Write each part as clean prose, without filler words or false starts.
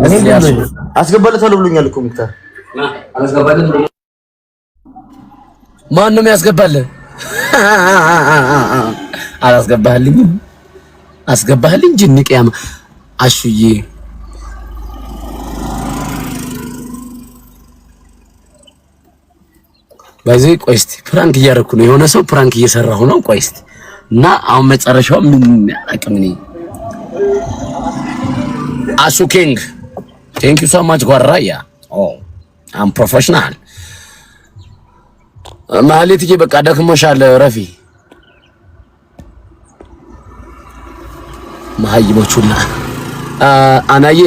እንደዚህ ያሱ አስገባለታለሁ ብሎኛል እኮ ሙክታር። አላስገባለህ? ማን ነው የሚያስገባልህ? አላስገባህልኝም? አስገባህልኝ ጅን ቅያማ አሹዬ ባይዘይ ቆይ እስቲ ፕራንክ እያደረኩ ነው። የሆነ ሰው ፕራንክ እየሰራሁ ነው። ቆይ እስቲ እና አሁን መጨረሻው ምን ያላቅም ነኝ። አሹ ኪንግ ቴንክ ዩ ሶ ማች ጓራያ ኦ አም ፕሮፌሽናል ማለትዬ በቃ ደክሞሻል ረፊ ማይቦቹና አናዬ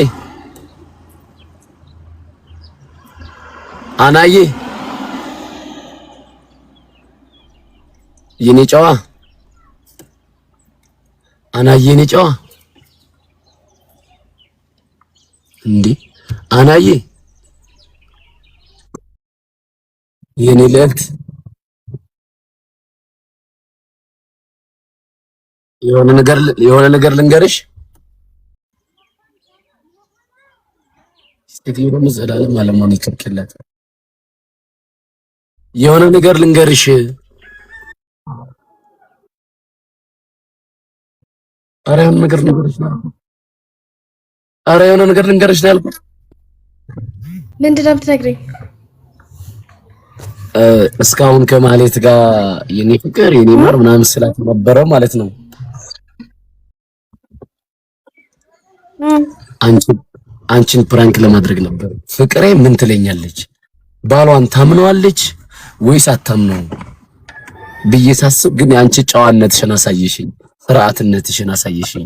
የኔ ጨዋ አናዬ የኔ ጨዋ እንዴ አናዬ የኔ ልዕልት የሆነ ነገር ልንገርሽ። ሴትዮ ደግሞ ዘላለም አለማን ይከልክላት። የሆነ ነገር ልንገርሽ። ኧረ የሆነ ነገር ልንገርሽ ነው። ኧረ የሆነ ነገር ልንገርሽ ነው ያልኩት። ምንድን ነው የምትነግሪኝ? እስካሁን ከማህሌት ጋር የኔ ፍቅር የኔ ማር ምናምን ስላት ነበረ ማለት ነው። አንቺን ፕራንክ ለማድረግ ነበር። ፍቅሬ ምን ትለኛለች? ባሏን ታምነዋለች ወይስ አታምነው ብዬ ሳስብ ግን አንቺ ጨዋነትሽን አሳየሽኝ፣ ስርዓትነትሽን አሳየሽኝ።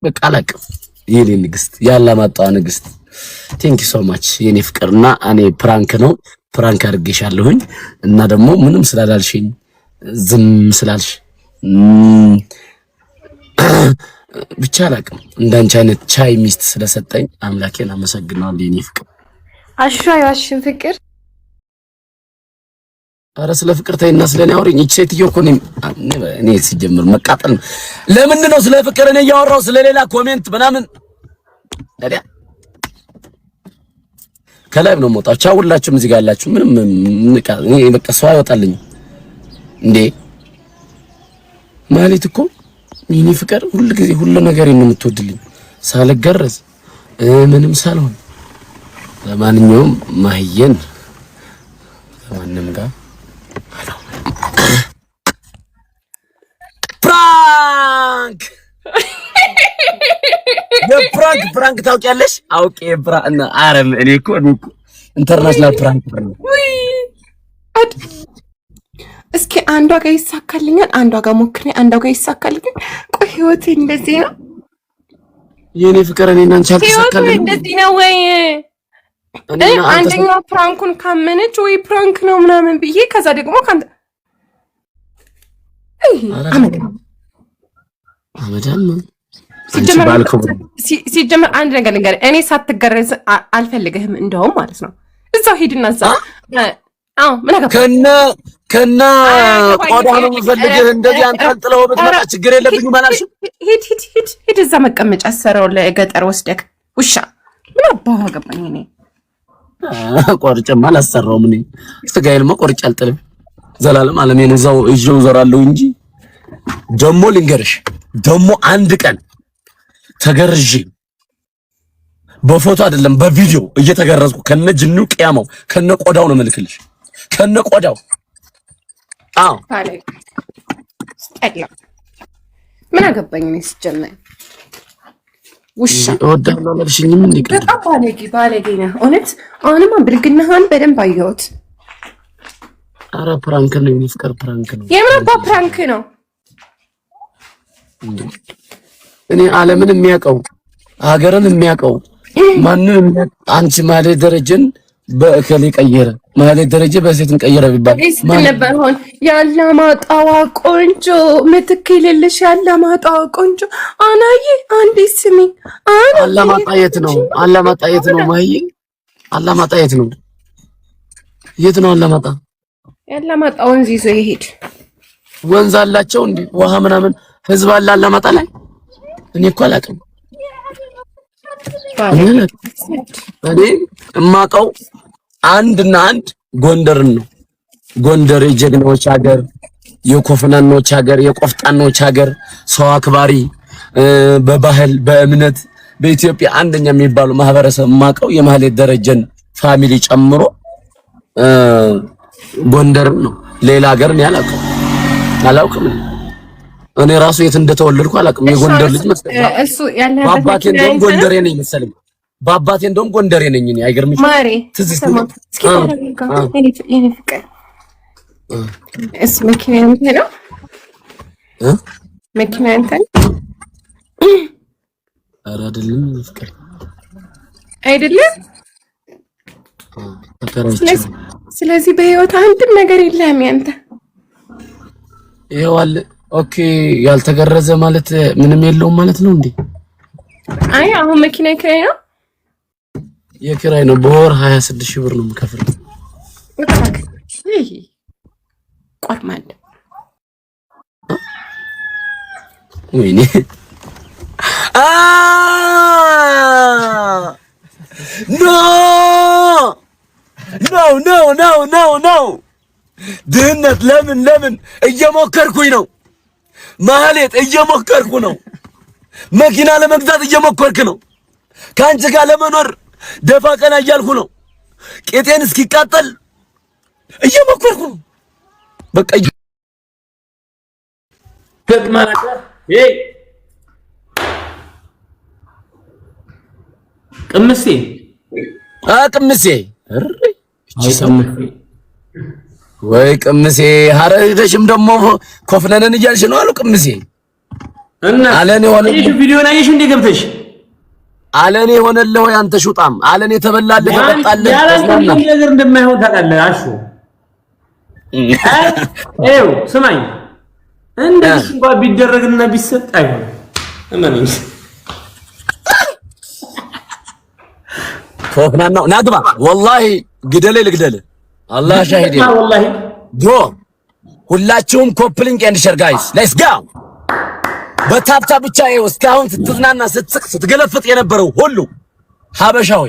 በቃ አላቅም። የኔ ንግስት ያላማጣዋ ንግስት ቴንክ ዩ ሶ ማች የኔ ፍቅርና እኔ ፕራንክ ነው ፕራንክ አድርጌሻለሁኝ እና ደግሞ ምንም ስላላልሽኝ ዝም ስላልሽ ብቻ አላቅም። እንዳንቺ አይነት ቻይ ሚስት ስለሰጠኝ አምላኬን አመሰግናለሁ የኔ ፍቅር። አሻያሽን ፍቅር አረ ስለ ፍቅር ተይና ስለኔ አውሪኝ። እቺ ሴትዮ እኮ እኔ ሲጀምር መቃጠል ለምንድን ነው ስለ ፍቅር እኔ እያወራሁ ስለሌላ ኮሜንት ምናምን ታዲያ ከላይ ነው የምወጣው። ቻው ሁላችሁም እዚህ ጋር ያላችሁ ምንም እኔ በቃ ሰው አይወጣልኝ እንዴ ማለት እኮ የኔ ፍቅር ሁሉ ጊዜ ሁሉ ነገር ነው የምትወድልኝ ሳልገረዝ ምንም ሳልሆን። ለማንኛውም ማህየን ለማንም ጋር ፕራንክ የፕራንክ ታውቂያለሽ? አውቄ ፕራንክ አረም እኔ እኮ ኢንተርናሽናል ፕራንክ ነው። እስኪ አንዷ ጋር ይሳካልኛል፣ አንዷ ጋር ሞክሬ አንዷ ጋር ይሳካልኛል። ቆይ ህይወቴ እንደዚህ ነው የኔ ፍቅር። እኔና አንቺ አልተሳካልኝ እንደዚህ ነው ወይ? አንደኛው ፕራንኩን ካመነች ወይ ፕራንክ ነው ምናምን ብዬ ከዛ ደግሞ ካንተ አመዳም ሲጀመር አንድ ነገር ልንገርህ፣ እኔ ሳትገረዝ አልፈልግህም እንደውም ማለት ነው። እዛው ሂድና እዛ ምን አገባህ ከነ ቆዳ ነው የምፈልግህ። እንደዚህ አንጠልጥለው ብትመጣ ችግር የለብኝም አላልሽም? ሂድ እዛ መቀመጫ ሰራው ለገጠር ወስደክ ውሻ ምን አባህ አገባኝ። እኔ ቆርጬማ አላሰራውም። እኔ ስጋዬንማ ቆርጬ አልጥልም። ዘላለም አለሜን እዛው እዤው እዘራለሁ እንጂ ደሞ ልንገርሽ፣ ደሞ አንድ ቀን ተገርዤ በፎቶ አይደለም በቪዲዮ እየተገረዝኩ ከነ ጅኑ ቅያማው ከነ ቆዳው ነው መልክልሽ፣ ከነ ቆዳው። አዎ ምን አገባኝ እኔ ሲጀመር ውሻ ወዳለው ለብሽኝም እንዴ በጣም ባለጌ ነህ እውነት። አሁንማ ብልግናህን በደንብ አየሁት። አረ ፕራንክ ነው የሚፍቀር ፕራንክ ነው። የምንባ ፕራንክ ነው? እኔ ዓለምን የሚያውቀው ሀገርን የሚያውቀው ማንንም አንቺ ማለት ደረጀን በእከሌ ቀየረ ማለት ደረጀ በሴትን ቀየረ ቢባል ማን ነበር ሆን? ያላማጣዋ ቆንጆ ምትክልልሽ ያላማጣዋ ቆንጆ አናዬ አንዴ ስሚ። አላማጣ የት ነው? አላማጣ የት ነው? ማዬ አላማጣ የት ነው? የት ነው አላማጣ? ያላማጣ ወንዝ ይዞ ይሄድ ወንዝ አላቸው እንዴ? ውሃ ምናምን ህዝብ አለ አላማጣ ላይ? እኔ እኮ አላውቅም። እኔ እማውቀው አንድና አንድ ጎንደርን ነው። ጎንደር የጀግናዎች ሀገር፣ የኮፍናኖች ሀገር፣ የቆፍጣኖች ሀገር፣ ሰው አክባሪ፣ በባህል በእምነት በኢትዮጵያ አንደኛ የሚባሉ ማህበረሰብ የማውቀው የማህሌት ደረጀን ፋሚሊ ጨምሮ ጎንደርን ነው። ሌላ ሀገር ነው አላውቅም። እኔ ራሱ የት እንደተወለድኩ አላውቅም። የጎንደር ልጅ መሰለኝ። በአባቴ እንደውም ጎንደሬ ነኝ መሰለኝ። በአባቴ እንደውም ጎንደሬ ነኝ እኔ። አይገርምሽ? ትዝ ሲለኝ እሱ መኪና እንትን ነው መኪና እንትን ኧረ አይደለም ፍቅር አይደለም። ስለዚህ በህይወት አንድም ነገር የለም ያንተ ይኸው አለ። ኦኬ ያልተገረዘ ማለት ምንም የለውም ማለት ነው እንዴ? አይ አሁን መኪና የኪራይ ነው የኪራይ ነው። በወር 26,000 ብር ነው የምከፍለው። ቆርማል ወይኔ ኖ ድህነት ለምን እየሞከርኩኝ ነው ማህሌት፣ እየሞከርኩ ነው። መኪና ለመግዛት እየሞከርክ ነው። ከአንቺ ጋር ለመኖር ደፋ ቀና እያልኩ ነው። ቄጤን እስኪቃጠል እየሞከርኩ ነው። በቃ ተጥማናካ ቅምሴ ወይ ቅምሴ ሀረተሽም ደግሞ ኮፍነነን እያልሽ ነው አሉ ቅምሴ እና አለኔ ሆነ ቪዲዮን አየሽ እንደ ገብተሽ አለኔ ሆነልህ ወይ አንተ ሹጣም አለኔ ተበላልህ ተጠጣልህ ያላንተ ነገር እንደማይሆን ታውቃለህ። አሹ ኤው ስማኝ እንደዚህ እንኳን ቢደረግና ቢሰጥ አይሆን እመነኝ። ኮፍናን ነው ናግባ ወላሂ ግደለ ልግደለ አላህ ሻሂዴ ወላሂ ዶ ሁላችሁም ኮፕሊንግ ኤንድ ሼር ጋይስ ሌትስ ጎ። በታብታ ብቻ ይኸው እስካሁን ስትዝናና ስትስቅ ስትገለፍጥ የነበረው ሁሉ ሀበሻዊ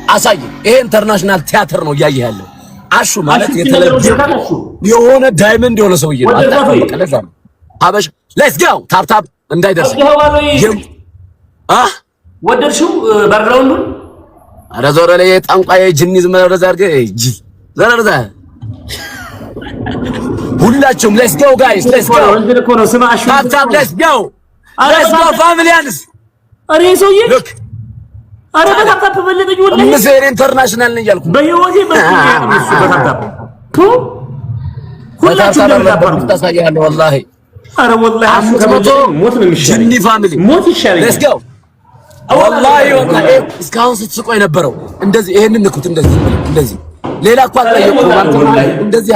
አሳይ። ይሄ ኢንተርናሽናል ቲያትር ነው እያየህ ያለው። አሹ ማለት የሆነ ዳይመንድ የሆነ ሰውዬ ነው። አታውቅም። ሀበሻ ሌትስ ጎ ታብታብ እንዳይደርስ ወደድሽው ባክግራውንዱን አረ ዞረ ላይ ጠንቋይ ጅኒዝ መረዛ አድርገህ እጂ ዘረርዛ ሁላችሁም ሌትስ ጎ ጋይስ ሌትስ ጎ ወንጀል እኮ ነው። ስማ አሹ ታብታብ ሌትስ ጎ ፋሚሊያንስ አሬ ሰውዬ ልክ አረ በታብታብ በለጠኝ ወላሂ ምሴር ኢንተርናሽናል ነኝ ያልኩ በህይወቴ በታብታብ ቱ ሁላችሁም በታብታብ ታሳያለህ ወላሂ። አረ ወላሂ አሹ ሞት ነው የሚሻለው። ጅኒ ፋሚሊ ሞት ይሻለኛል። ሌትስ ጎ ወላሂ ወላሂ እስካሁን ስትስቆ የነበረው እንደዚህ ይሄንን ንኩት እንደዚህ ሌላ እኮ አልጠየቁም። እንደዚህ